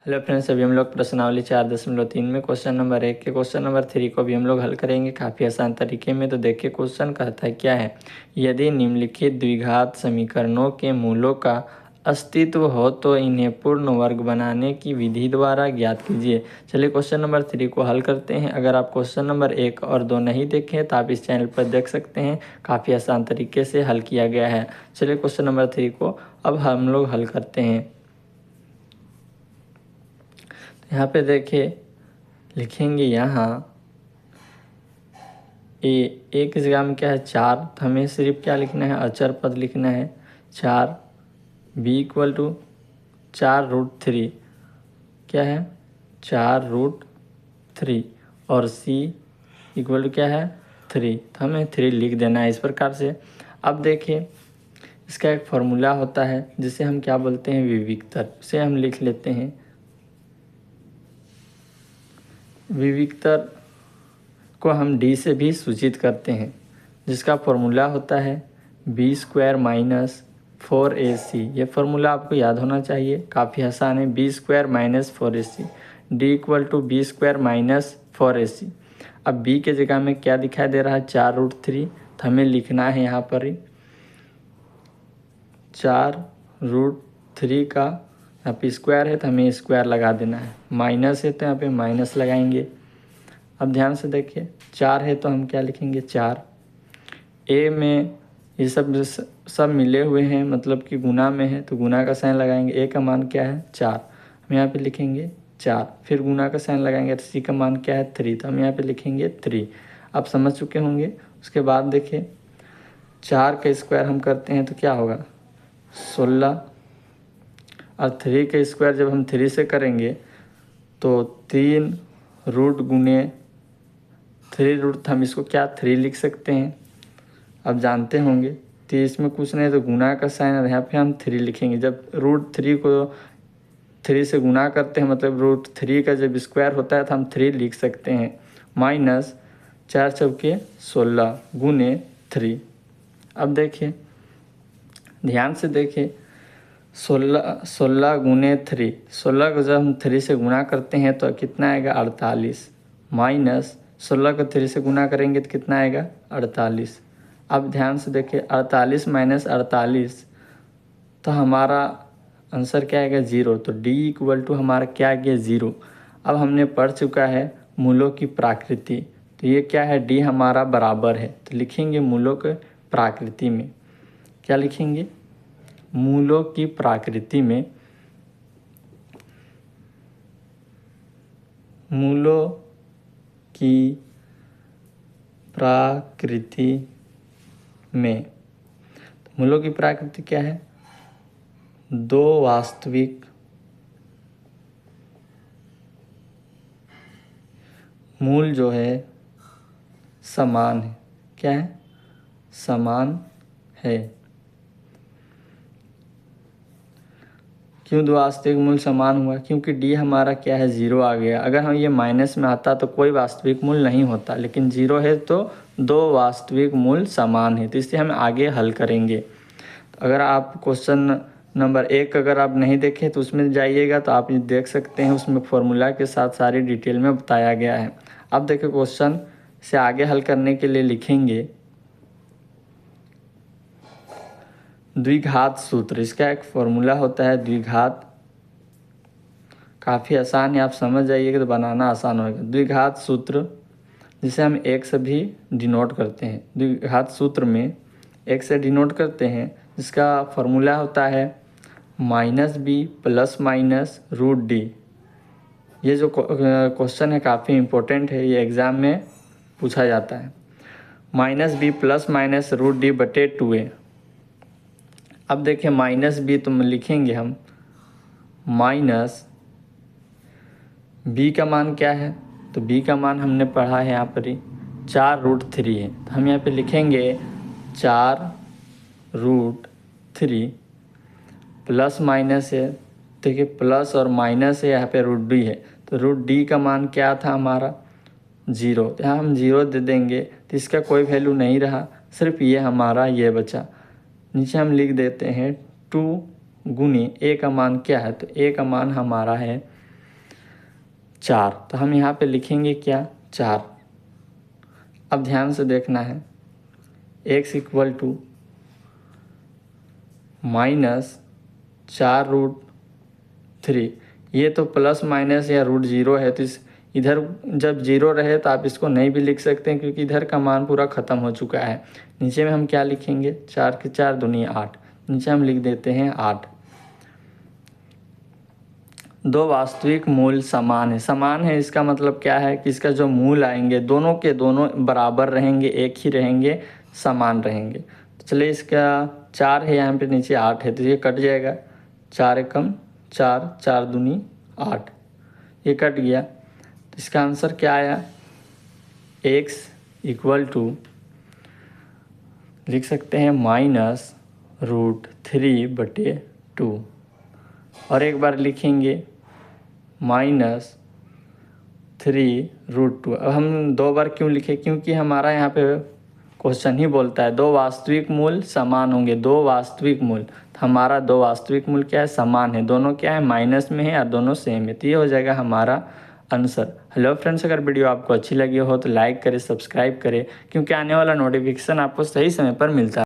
Hello friends, अभी हम लोग प्रश्नावली 4.3 में क्वेश्चन नंबर 1 के क्वेश्चन नंबर 3 को भी हम लोग हल करेंगे काफ़ी आसान तरीके में। तो देखिए क्वेश्चन कहता है क्या है, यदि निम्नलिखित द्विघात समीकरणों के मूलों का अस्तित्व हो तो इन्हें पूर्ण वर्ग बनाने की विधि द्वारा ज्ञात कीजिए। चलिए क्वेश्चन नंबर 3 को हल करते हैं। अगर आप क्वेश्चन नंबर 1 और 2 नहीं देखें तो आप इस चैनल पर देख सकते हैं, काफ़ी आसान तरीके से हल किया गया है। चलिए क्वेश्चन नंबर 3 को अब हम लोग हल करते हैं। यहाँ पे देखिए लिखेंगे यहाँ ए की जगह में क्या है 4, तो हमें सिर्फ क्या लिखना है, अचर पद लिखना है 4। बी इक्वल टू 4√3 क्या है 4√3 और सी इक्वल टू क्या है 3, तो हमें 3 लिख देना है इस प्रकार से। अब देखिए इसका एक फॉर्मूला होता है जिसे हम क्या बोलते हैं, विविक्तर। उसे हम लिख लेते हैं विविक्तर को हम डी से भी सूचित करते हैं, जिसका फॉर्मूला होता है b² - 4ac। ये फॉर्मूला आपको याद होना चाहिए, काफ़ी आसान है। b² - 4ac, d equal to b² - 4ac। अब b के जगह में क्या दिखाई दे रहा है 4√3, तो हमें लिखना है यहाँ पर 4√3 का यहाँ पे स्क्वायर है तो हमें स्क्वायर लगा देना है, माइनस है तो यहाँ पे माइनस लगाएंगे। अब ध्यान से देखिए 4 है तो हम क्या लिखेंगे 4। ए में ये सब मिले हुए हैं, मतलब कि गुना में है तो गुना का साइन लगाएंगे। ए का मान क्या है 4, हम यहाँ पे लिखेंगे 4। फिर गुना का साइन लगाएंगे तो सी का मान क्या है 3, तो हम यहाँ पे लिखेंगे 3। आप समझ चुके होंगे। उसके बाद देखिए 4 का स्क्वायर हम करते हैं तो क्या होगा 16, और 3 का स्क्वायर जब हम 3 से करेंगे तो 3 रूट गुने 3 रूट, हम इसको क्या 3 लिख सकते हैं, अब जानते होंगे। तो इसमें कुछ नहीं तो गुना का साइन, और यहाँ पे हम 3 लिखेंगे। जब √3 को 3 से गुना करते हैं, मतलब √3 का जब स्क्वायर होता है तो हम 3 लिख सकते हैं, माइनस 4 चौके 16 गुने 3। अब देखिए ध्यान से देखिए 16 गुने 3, 16 को जब हम 3 से गुना करते हैं तो कितना आएगा 48, माइनस 16 को 3 से गुना करेंगे तो कितना आएगा 48। अब ध्यान से देखिए 48 माइनस 48, तो हमारा आंसर क्या आएगा 0। तो d इक्वल टू हमारा क्या आ गया 0। अब हमने पढ़ चुका है मूलों की प्राकृति, तो ये क्या है d हमारा बराबर है, तो लिखेंगे मूलों के प्राकृति में क्या लिखेंगे, मूलों की प्राकृति में, मूलों की प्राकृति में। तो मूलों की प्राकृति क्या है, दो वास्तविक मूल जो है समान है, क्या है समान है। क्यों दो वास्तविक मूल समान हुआ, क्योंकि d हमारा क्या है 0 आ गया। अगर हम ये माइनस में आता तो कोई वास्तविक मूल नहीं होता, लेकिन 0 है तो दो वास्तविक मूल समान है, तो इससे हम आगे हल करेंगे। तो अगर आप क्वेश्चन नंबर 1 अगर आप नहीं देखें तो उसमें जाइएगा तो आप देख सकते हैं, उसमें फॉर्मूला के साथ सारी डिटेल में बताया गया है। अब देखिए क्वेश्चन से आगे हल करने के लिए लिखेंगे द्विघात सूत्र। इसका एक फॉर्मूला होता है द्विघात, काफ़ी आसान है, आप समझ जाइएगा तो बनाना आसान होगा। द्विघात सूत्र जिसे हम 1 से भी डिनोट करते हैं, द्विघात सूत्र में 1 से डिनोट करते हैं, जिसका फॉर्मूला होता है -b + -√d। ये जो क्वेश्चन है काफ़ी इम्पोर्टेंट है, ये एग्ज़ाम में पूछा जाता है। -b + -√d/2a। अब देखिए -b तो लिखेंगे हम माइनस b का मान क्या है, तो b का मान हमने पढ़ा है यहाँ पर ही 4√3 है, तो हम यहाँ पे लिखेंगे 4√3 प्लस माइनस है, देखिए प्लस और माइनस है, यहाँ पे √d है, तो √d का मान क्या था हमारा 0, तो यहाँ हम 0 दे देंगे, तो इसका कोई वैल्यू नहीं रहा, सिर्फ ये हमारा ये बचा। नीचे हम लिख देते हैं 2 गुनी a का मान क्या है, तो a का मान हमारा है 4, तो हम यहाँ पे लिखेंगे क्या 4। अब ध्यान से देखना है, x इक्वल टू -4√3, ये तो प्लस माइनस या रूट ज़ीरो है, तो इस इधर जब ज़ीरो रहे तो आप इसको नहीं भी लिख सकते हैं क्योंकि इधर का मान पूरा ख़त्म हो चुका है। नीचे में हम क्या लिखेंगे, 4 के 4 दूनी 8, नीचे हम लिख देते हैं 8। दो वास्तविक मूल समान है, समान है इसका मतलब क्या है कि इसका जो मूल आएंगे दोनों के दोनों बराबर रहेंगे, एक ही रहेंगे, समान रहेंगे। तो चलिए इसका 4 है यहाँ पे, नीचे 8 है, तो ये कट जाएगा, 4 एकम 4, 4 दूनी 8, ये कट गया। तो इसका आंसर क्या आया, x इक्वल टू लिख सकते हैं -√3/2, और एक बार लिखेंगे -3√2। अब हम 2 बार क्यों लिखे, क्योंकि हमारा यहाँ पे क्वेश्चन ही बोलता है दो वास्तविक मूल समान होंगे, दो वास्तविक मूल, तो हमारा दो वास्तविक मूल क्या है, समान है, दोनों क्या है माइनस में है और दोनों सेम है, तो ये हो जाएगा हमारा आंसर। हेलो फ्रेंड्स, अगर वीडियो आपको अच्छी लगी हो तो लाइक करें, सब्सक्राइब करें, क्योंकि आने वाला नोटिफिकेशन आपको सही समय पर मिलता है।